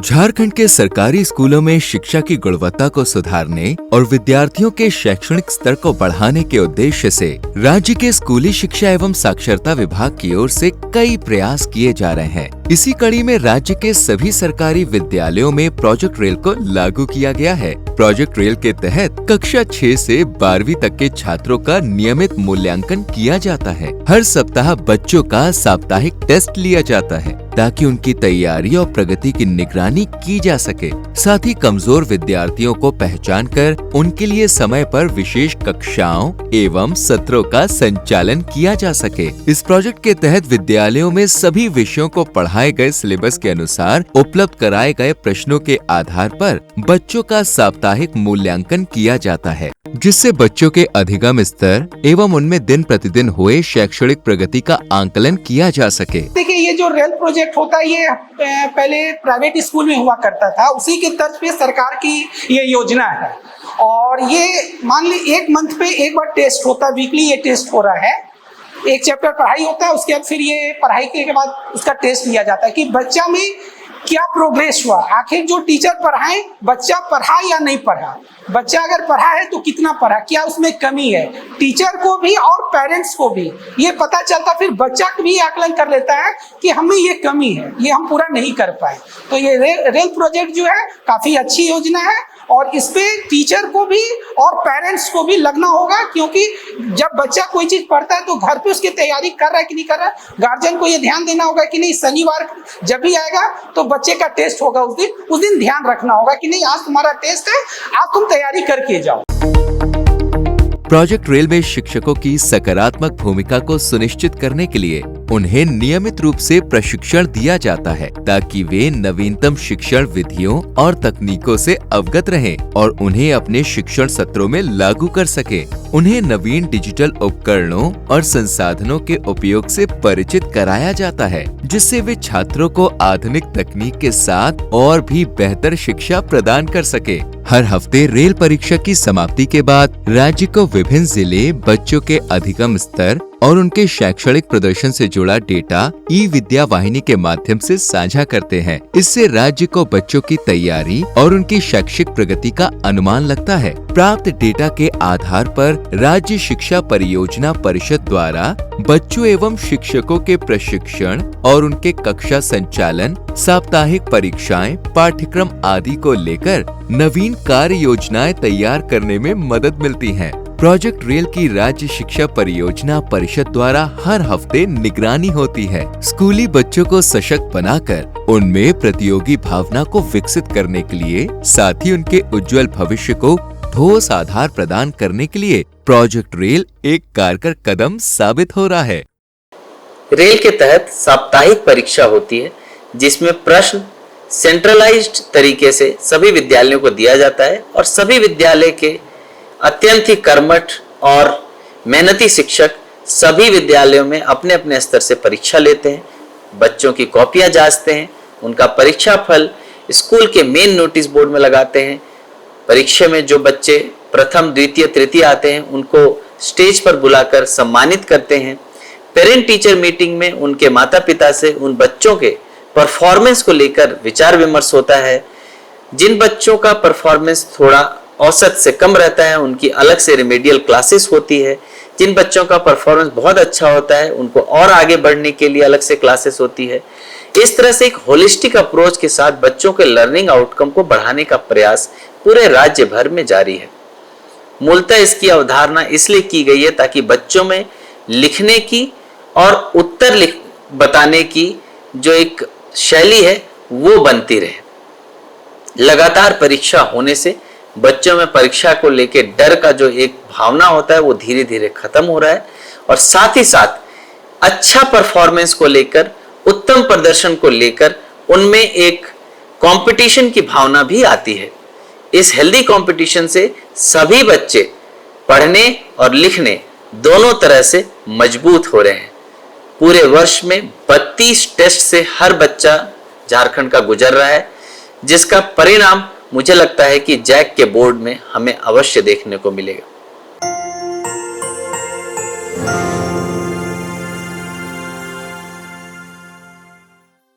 झारखंड के सरकारी स्कूलों में शिक्षा की गुणवत्ता को सुधारने और विद्यार्थियों के शैक्षणिक स्तर को बढ़ाने के उद्देश्य से राज्य के स्कूली शिक्षा एवं साक्षरता विभाग की ओर से कई प्रयास किए जा रहे हैं। इसी कड़ी में राज्य के सभी सरकारी विद्यालयों में प्रोजेक्ट रेल को लागू किया गया है। प्रोजेक्ट रेल के तहत कक्षा 6 से 12वीं तक के छात्रों का नियमित मूल्यांकन किया जाता है। हर सप्ताह बच्चों का साप्ताहिक टेस्ट लिया जाता है ताकि उनकी तैयारी और प्रगति की निगरानी की जा सके। साथ ही कमजोर विद्यार्थियों को पहचान कर उनके लिए समय पर विशेष कक्षाओं एवं सत्रों का संचालन किया जा सके। इस प्रोजेक्ट के तहत विद्यालयों में सभी विषयों को पढ़ाए गए सिलेबस के अनुसार उपलब्ध कराए गए प्रश्नों के आधार पर बच्चों का साप्ताहिक मूल्यांकन किया जाता है, जिससे बच्चों के अधिगम स्तर एवं उनमें दिन प्रतिदिन हुए शैक्षणिक प्रगति का आंकलन किया जा सके। देखिए, ये जो रेल प्रोजेक्ट होता है ये पहले प्राइवेट स्कूल में हुआ करता था, उसी के तर्ज पे सरकार की ये योजना है। और ये मान ली 1 मंथ पे एक बार टेस्ट होता है, वीकली ये टेस्ट हो रहा है। एक चैप्टर पढ़ाई होता है, उसके बाद फिर ये पढ़ाई के बाद उसका टेस्ट लिया जाता है कि बच्चा में क्या प्रोग्रेस हुआ। आखिर जो टीचर पढ़ाए, बच्चा पढ़ा या नहीं पढ़ा, बच्चा अगर पढ़ा है तो कितना पढ़ा, क्या उसमें कमी है। टीचर को भी और पेरेंट्स को भी ये पता चलता, फिर बच्चा भी आकलन कर लेता है कि हमें ये कमी है, ये हम पूरा नहीं कर पाए। तो ये रेल प्रोजेक्ट जो है काफी अच्छी योजना है और इस पे टीचर को भी और पेरेंट्स को भी लगना होगा, क्योंकि जब बच्चा कोई चीज पढ़ता है तो घर पे उसकी तैयारी कर रहा है कि नहीं कर रहा है। गार्जियन को ये ध्यान देना होगा कि नहीं, शनिवार जब भी आएगा तो बच्चे का टेस्ट होगा, उस दिन ध्यान रखना होगा कि नहीं आज तुम्हारा टेस्ट है, आज तुम तैयारी करके जाओ। प्रोजेक्ट रेल में शिक्षकों की सकारात्मक भूमिका को सुनिश्चित करने के लिए उन्हें नियमित रूप से प्रशिक्षण दिया जाता है ताकि वे नवीनतम शिक्षण विधियों और तकनीकों से अवगत रहें और उन्हें अपने शिक्षण सत्रों में लागू कर सके। उन्हें नवीन डिजिटल उपकरणों और संसाधनों के उपयोग से परिचित कराया जाता है, जिससे वे छात्रों को आधुनिक तकनीक के साथ और भी बेहतर शिक्षा प्रदान कर सके। हर हफ्ते रेल परीक्षा की समाप्ति के बाद राज्य को विभिन्न जिले बच्चों के अधिगम स्तर और उनके शैक्षणिक प्रदर्शन से जुड़ा डेटा ई विद्या वाहिनी के माध्यम से साझा करते हैं। इससे राज्य को बच्चों की तैयारी और उनकी शैक्षिक प्रगति का अनुमान लगता है। प्राप्त डेटा के आधार पर राज्य शिक्षा परियोजना परिषद द्वारा बच्चों एवं शिक्षकों के प्रशिक्षण और उनके कक्षा संचालन, साप्ताहिक परीक्षाएं, पाठ्यक्रम आदि को लेकर नवीन कार्य योजनाएं तैयार करने में मदद मिलती है। प्रोजेक्ट रेल की राज्य शिक्षा परियोजना परिषद द्वारा हर हफ्ते निगरानी होती है। स्कूली बच्चों को सशक्त बनाकर उनमें प्रतियोगी भावना को विकसित करने के लिए, साथ ही उनके उज्जवल भविष्य को ठोस आधार प्रदान करने के लिए प्रोजेक्ट रेल एक कारगर कदम साबित हो रहा है। रेल के तहत साप्ताहिक परीक्षा होती है, जिसमें प्रश्न सेंट्रलाइज्ड तरीके से सभी विद्यालयों को दिया जाता है और सभी विद्यालय के अत्यंत ही कर्मठ और मेहनती शिक्षक सभी विद्यालयों में अपने अपने स्तर से परीक्षा लेते हैं, बच्चों की कॉपियां जांचते हैं, उनका परीक्षा फल स्कूल के मेन नोटिस बोर्ड में लगाते हैं। परीक्षा में जो बच्चे प्रथम, द्वितीय, तृतीय आते हैं उनको स्टेज पर बुलाकर सम्मानित करते हैं। पेरेंट टीचर मीटिंग में उनके माता पिता से उन बच्चों के परफॉर्मेंस को लेकर विचार विमर्श होता है। जिन बच्चों का परफॉर्मेंस थोड़ा औसत से कम रहता है उनकी अलग से रिमेडियल क्लासेस होती है। जिन बच्चों का परफॉर्मेंस बहुत अच्छा होता है उनको और आगे बढ़ने के लिए अलग से क्लासेस होती है। इस तरह से एक होलिस्टिक अप्रोच के साथ बच्चों के लर्निंग आउटकम को बढ़ाने का प्रयास पूरे राज्य भर में जारी है। मूलतः इसकी अवधारणा इसलिए की गई है ताकि बच्चों में लिखने की और उत्तर बताने की जो एक शैली है वो बनती रहे। लगातार परीक्षा होने से बच्चों में परीक्षा को लेकर डर का जो एक भावना होता है वो धीरे धीरे खत्म हो रहा है और साथ ही साथ अच्छा परफॉर्मेंस को लेकर, उत्तम प्रदर्शन को लेकर उनमें एक कंपटीशन की भावना भी आती है। इस हेल्दी कंपटीशन से सभी बच्चे पढ़ने और लिखने दोनों तरह से मजबूत हो रहे हैं। पूरे वर्ष में 32 टेस्ट से हर बच्चा झारखंड का गुजर रहा है, जिसका परिणाम मुझे लगता है कि जैक के बोर्ड में हमें अवश्य देखने को मिलेगा।